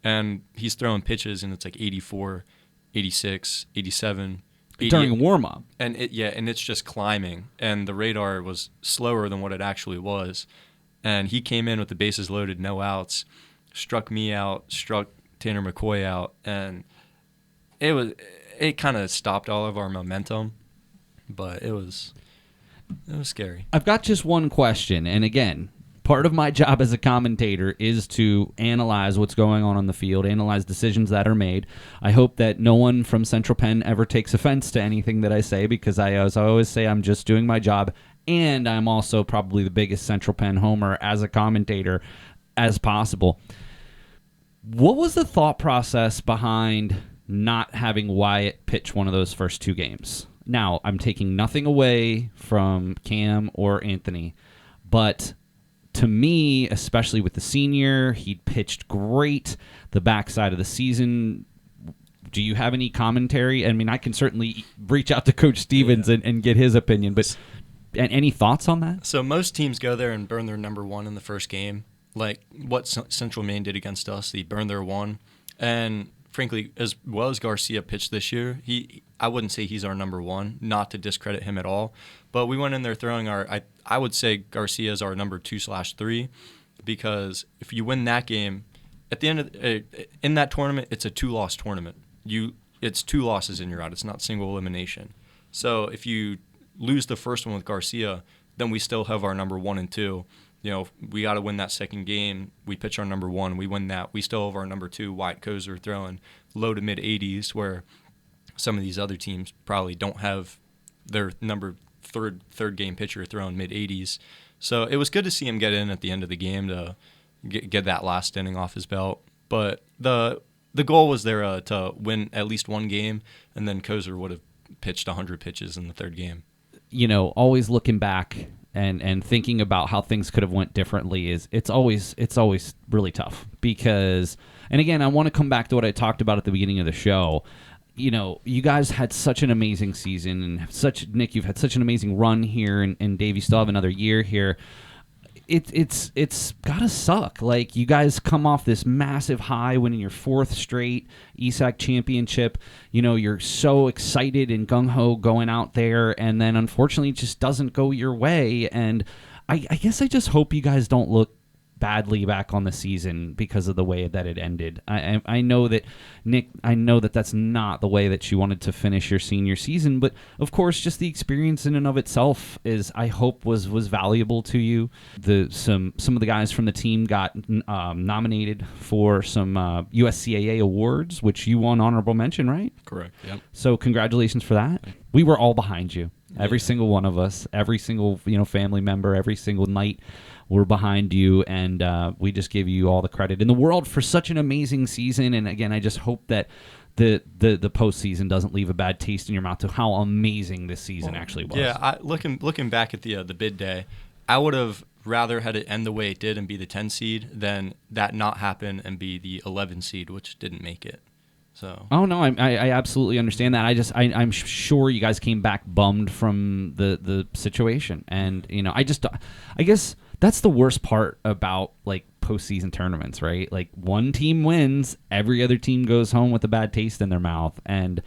and he's throwing pitches, and it's like 84, 86, 87. During warm-up. And it's just climbing, and the radar was slower than what it actually was. And he came in with the bases loaded, no outs, struck me out, struck Tanner McCoy out, and it kind of stopped all of our momentum, but it was scary. I've got just one question, and again, part of my job as a commentator is to analyze what's going on the field, analyze decisions that are made. I hope that no one from Central Penn ever takes offense to anything that I say, because as I always say, I'm just doing my job, and I'm also probably the biggest Central Penn homer as a commentator as possible. What was the thought process behind not having Wyatt pitch one of those first 2 games? Now, I'm taking nothing away from Cam or Anthony, but to me, especially with the senior, he pitched great the backside of the season. Do you have any commentary? I mean, I can certainly reach out to Coach Stevens and get his opinion, but any thoughts on that? So most teams go there and burn their number 1 in the first game, like what Central Maine did against us. They burned their 1, and frankly, as well as Garcia pitched this year, I wouldn't say he's our number 1, not to discredit him at all, but we went in there throwing I would say Garcia is our number 2/3, because if you win that game, at the end of in that tournament, it's a 2-loss tournament. It's 2 losses and you're out. It's not single elimination. So if you lose the first one with Garcia, then we still have our number 1 and 2. We got to win that second game. We pitch our number 1. We win that. We still have our number 2, Wyatt Kozer, throwing low to mid-80s, where some of these other teams probably don't have their number third game pitcher throwing mid-80s. So it was good to see him get in at the end of the game to get that last inning off his belt. But the goal was there to win at least 1 game, and then Kozer would have pitched 100 pitches in the 3rd game. Always looking back and thinking about how things could have went differently it's always really tough, because, and again, I want to come back to what I talked about at the beginning of the show. you guys had such an amazing season, and Nick, you've had such an amazing run here, and Dave, you still have another year here. It's gotta suck. Like, you guys come off this massive high, winning your 4th straight ESAC Championship. You're so excited and gung-ho going out there, and then unfortunately it just doesn't go your way. And I guess I just hope you guys don't look badly back on the season because of the way that it ended. I know that, Nick, that's not the way that you wanted to finish your senior season, but of course just the experience in and of itself I hope was valuable to you. Some of the guys from the team got nominated for some USCAA awards, which you won honorable mention, right? Correct. Yep. So congratulations for that. We were all behind you. Every single one of us, every single family member, every single night, we're behind you, and we just give you all the credit in the world for such an amazing season. And again, I just hope that the postseason doesn't leave a bad taste in your mouth to how amazing this season actually was. Yeah, looking back at the bid day, I would have rather had it end the way it did and be the 10 seed than that not happen and be the 11 seed, which didn't make it. So. Oh no, I absolutely understand that. I'm sure you guys came back bummed from the situation, and I guess that's the worst part about like postseason tournaments, right? Like, one team wins, every other team goes home with a bad taste in their mouth, and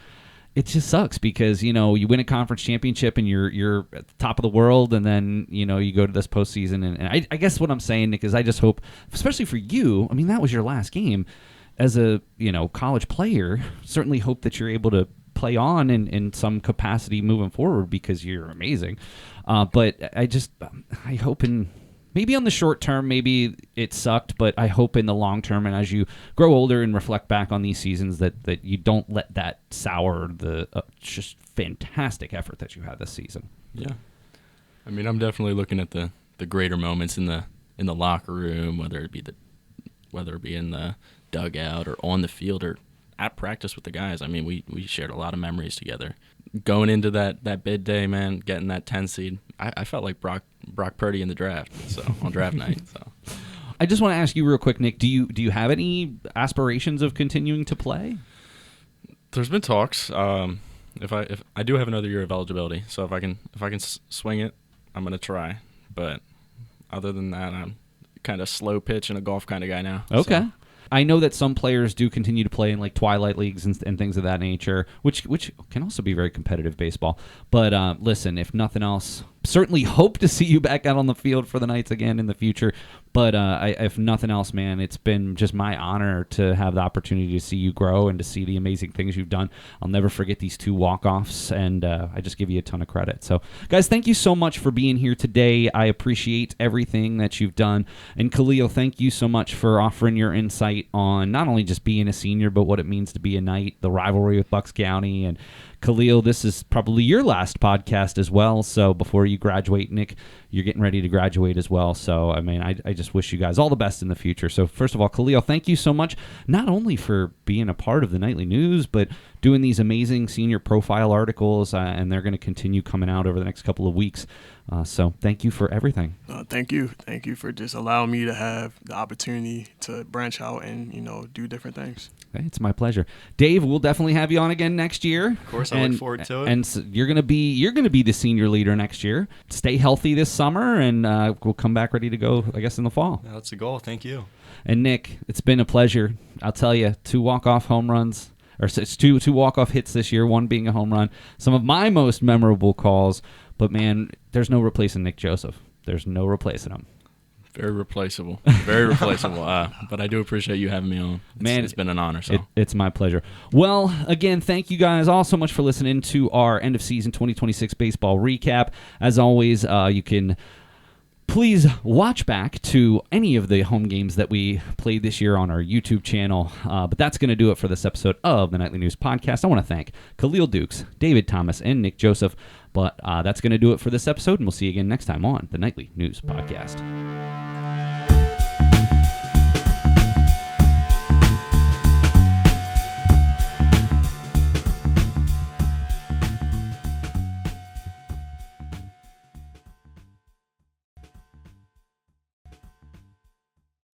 it just sucks because you win a conference championship and you're at the top of the world, and then you go to this postseason, and I guess what I'm saying, Nick, is I just hope, especially for you, I mean, that was your last game as a college player, certainly hope that you're able to play on in some capacity moving forward because you're amazing. But I hope maybe on the short term, maybe it sucked, but I hope in the long term, and as you grow older and reflect back on these seasons, that you don't let that sour the just fantastic effort that you had this season. Yeah. I mean, I'm definitely looking at the greater moments in the locker room, whether it be in the dugout or on the field or at practice with the guys. I mean, we shared a lot of memories together. Going into that bid day, man, getting that 10 seed, I felt like Brock Purdy in the draft. So on draft night. So I just want to ask you real quick, Nick. Do you have any aspirations of continuing to play? There's been talks. If I do have another year of eligibility, so if I can swing it, I'm gonna try. But other than that, I'm kind of slow pitch and a golf kind of guy now. Okay. So. I know that some players do continue to play in like twilight leagues and things of that nature, which can also be very competitive baseball. But listen, if nothing else, certainly hope to see you back out on the field for the Knights again in the future. But if nothing else, man, it's been just my honor to have the opportunity to see you grow and to see the amazing things you've done. I'll never forget these 2 walk-offs, and I just give you a ton of credit. So, guys, thank you so much for being here today. I appreciate everything that you've done. And Khalil, thank you so much for offering your insight on not only just being a senior, but what it means to be a Knight, the rivalry with Bucks County. And Khalil, this is probably your last podcast as well. So before you graduate, Nick, you're getting ready to graduate as well. So, I mean, I just wish you guys all the best in the future. So first of all, Khalil, thank you so much, not only for being a part of the Nightly News, but doing these amazing senior profile articles, and they're going to continue coming out over the next couple of weeks. So thank you for everything. Thank you. Thank you for just allowing me to have the opportunity to branch out and, do different things. Hey, it's my pleasure. Dave, we'll definitely have you on again next year. Of course, I look forward to it. And so you're gonna be the senior leader next year. Stay healthy this summer, and we'll come back ready to go, I guess, in the fall. That's the goal. Thank you. And Nick, it's been a pleasure. I'll tell you, 2 walk-off home runs, or it's two walk-off hits this year, 1 being a home run. Some of my most memorable calls. But man, there's no replacing Nick Joseph. There's no replacing him. Very replaceable. Very replaceable. But I do appreciate you having me on. It's been an honor. So it's my pleasure. Well, again, thank you guys all so much for listening to our end of season 2026 baseball recap. As always, you can please watch back to any of the home games that we played this year on our YouTube channel. But that's going to do it for this episode of the Nightly News Podcast. I want to thank Khalil Dukes, David Thomas, and Nick Joseph. But that's going to do it for this episode, and we'll see you again next time on the Nightly News Podcast.